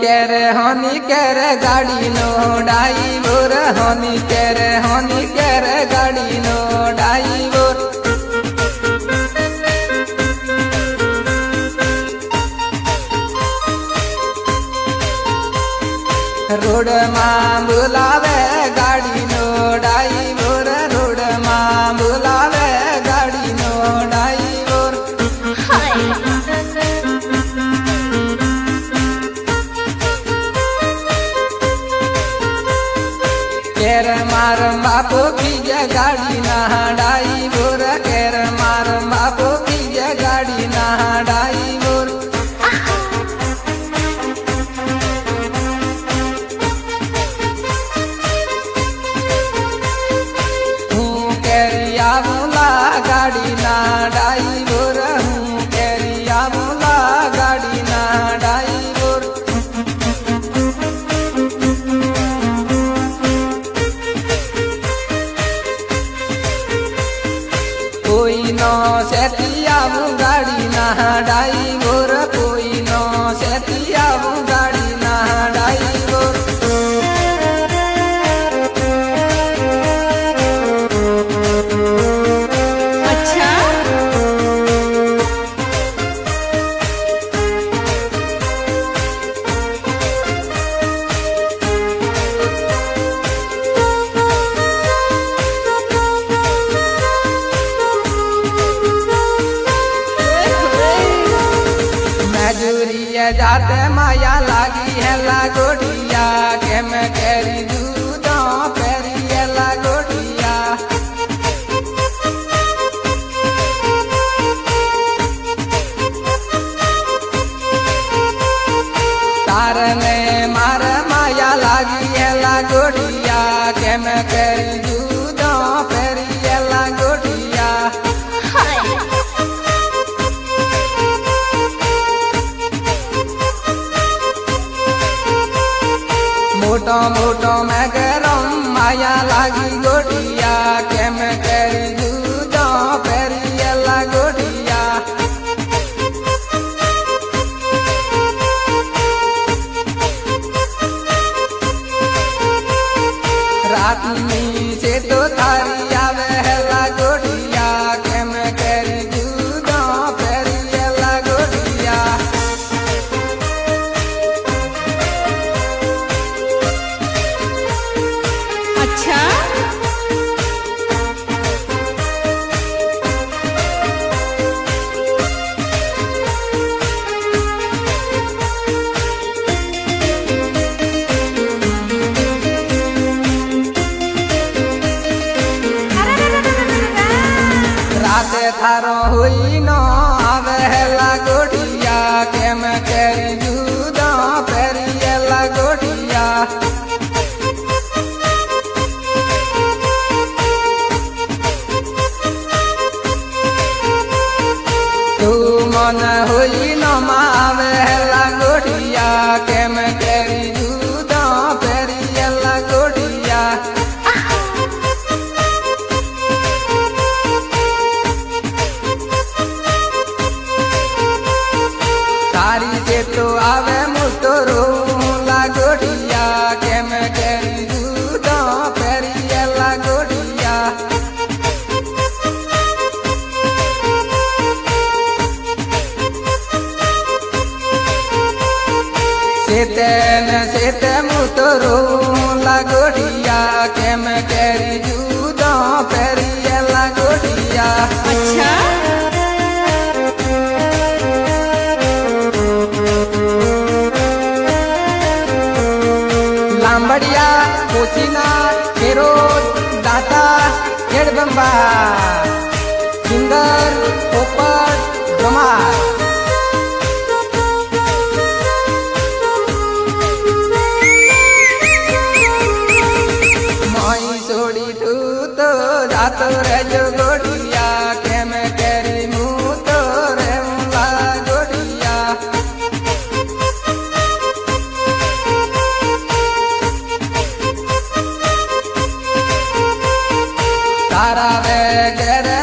हनी केरे गाड़ी no driver Honey केरे गाड़ी नो ड्राइवर रोड मां बुलावे गाड़ी नो ड्राइवर रोड मां बुलावे गाड़ी नो ड्राइवर केर मार बापू की गाड़ी ना ड्राइवर केर मार बापू की गाड़ी ना ड्राइवर गाड़ी ना ड्राइवर हूँ केरिया बोला गाड़ी ना ड्राइवर कोई नो सेतिया गाड़ी ना ड्राइवर कोई नो सेतिया गाड़ी ना ड्राइवर जाते माया लागी है लागोड़िया के मैं केरी दूधों पेरी है लागोड़िया तारने मार माया लागी है लागोड़िया के मैं केरी दूधों पेरी है लागोड़िया मोटो मोटो मैं गरम माया लागी गोटिया के मैं करी दूधो पेरियला गोटिया रात में से तो थारी आवे है लागोटिया के मैं करी दूधो पेरियला गोटिया अच्छा रात थारो हुई नो आवे है लागोटिया के मैं केरी दूधो पेरियला गोटिया मन हुई न मावे लागोड़िया के मैं केरी दूधो पेरियला गोड़िया तारी से तो आवे मुटरो लागोड़िया के मैं केरी दूधो पेरियला गोड़िया सेते मुतरो लागोड़िया के मैं केरी दूधो पेरियला गोड़िया अच्छा लांबड़िया कोचिना केरोज दाता खेड़बंबा सिंगर पोपट जमार जातो रे जो गोड़िया के मैं केरी मुँह तो रे मुला गोड़िया तारा वे गेरे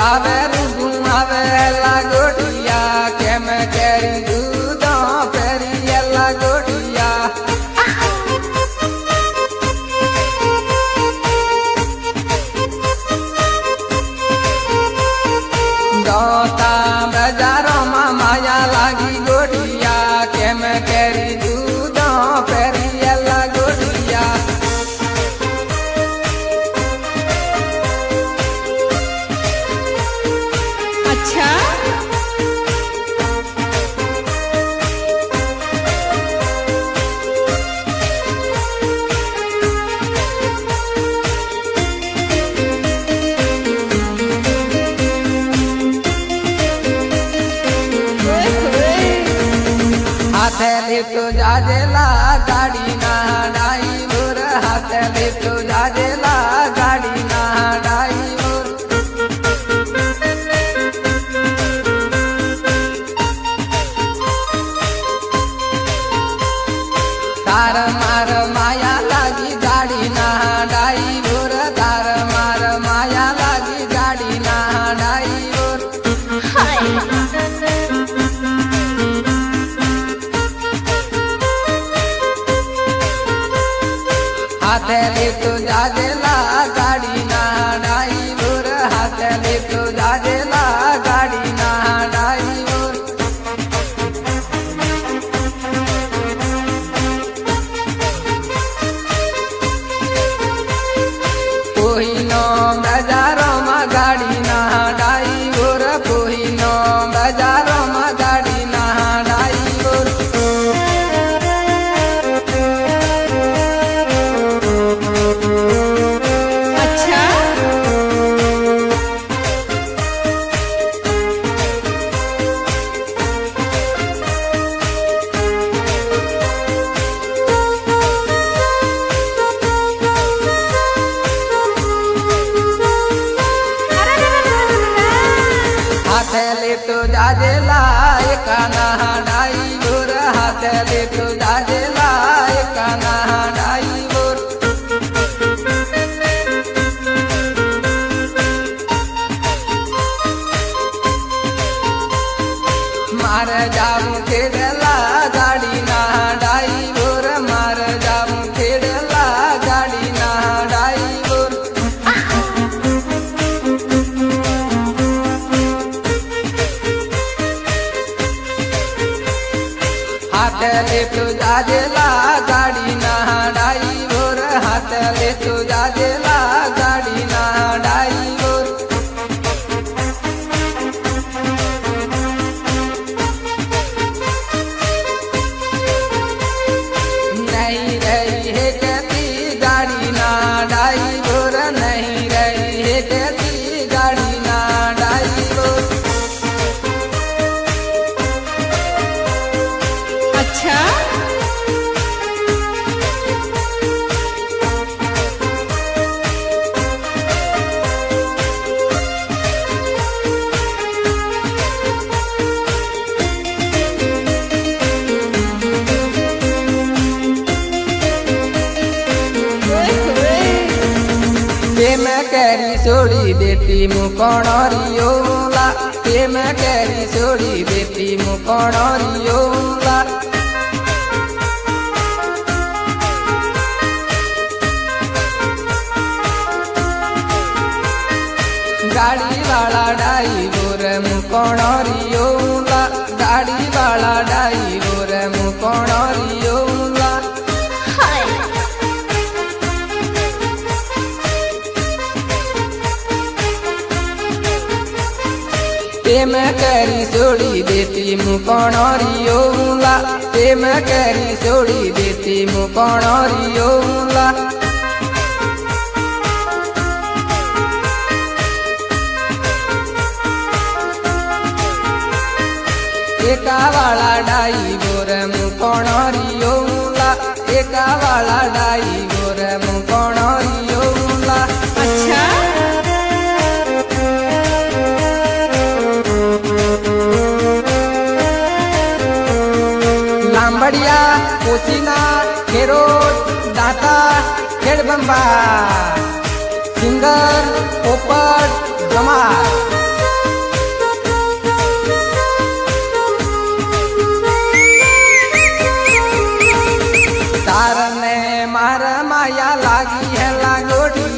આવે રૂગું આવે લાગોડિયા કેમ કેરી દૂધો ફેરી લાગોડિયા દોતા બજારોમાં માયા લાગી ગોડિયા કેમ કેરી દૂધો ફેરી લાગોડિયા अच्छा હાથે લીધો જાજેલા ગાડીના ડાઈવર હાથે લીધો જાજેલા ગાડીના ડાઈવર તાર માર માયા લાગી ગાડીના ડાઈવર તાર માર માયા લાગી ગાડીના ડાઈવર હાથે લીધો જાજેલા ગાડીના ડાઈવર હાથે લીધો જાજેલા ગાડીના ડાઈવર કોઈનો બજારોમાં ગાડીના ડાઈવર કોઈનો બજારોમાં ગાડીના ડાઈવર अच्छा હાથે લીધો જાજેલા એકાના ડાઈવર હાથે લીધો જાજેલા એકાના ડાઈવર મારે જાવું ખેડેલા ગાડીના ડાઈવર મારે જાવું ખેડેલા ગાડીના ડાઈવર હાથે લીધો જાજેલા ગાડીના ડાઈવર હાથે લીધો જાજેલા ગાડીના ડાઈવર નહીં રહી હે કેતી ગાડીના ડાઈવર નહીં રહી હે કેતી ગાડીના ડાઈવર अच्छा તેમ કેરી છોડી દેતી મુકોણો રિયોલા તેમ કેરી છોડી દેતી મુકોણો રિયોલા ગાડી વાળા ડાઈવર મુકોણો રિયોલા ગાડી વાળા ડાઈવર મુકોણો રિયોલા તેમ કેરી છોડી દેતી મુકોણો રિયોલા તેમ કેરી છોડી દેતી મુકોણો રિયોલા એકાવાળા ડાઈવર મુકોણો રિયોલા એકાવાળા ડાઈવર મુકોણો રિયોલા अच्छा લાંબડિયા કોસીના ખેરોડ દાતા ખેડબંબા સિંગર પોપટ જમાર હેલા ગોઢિયા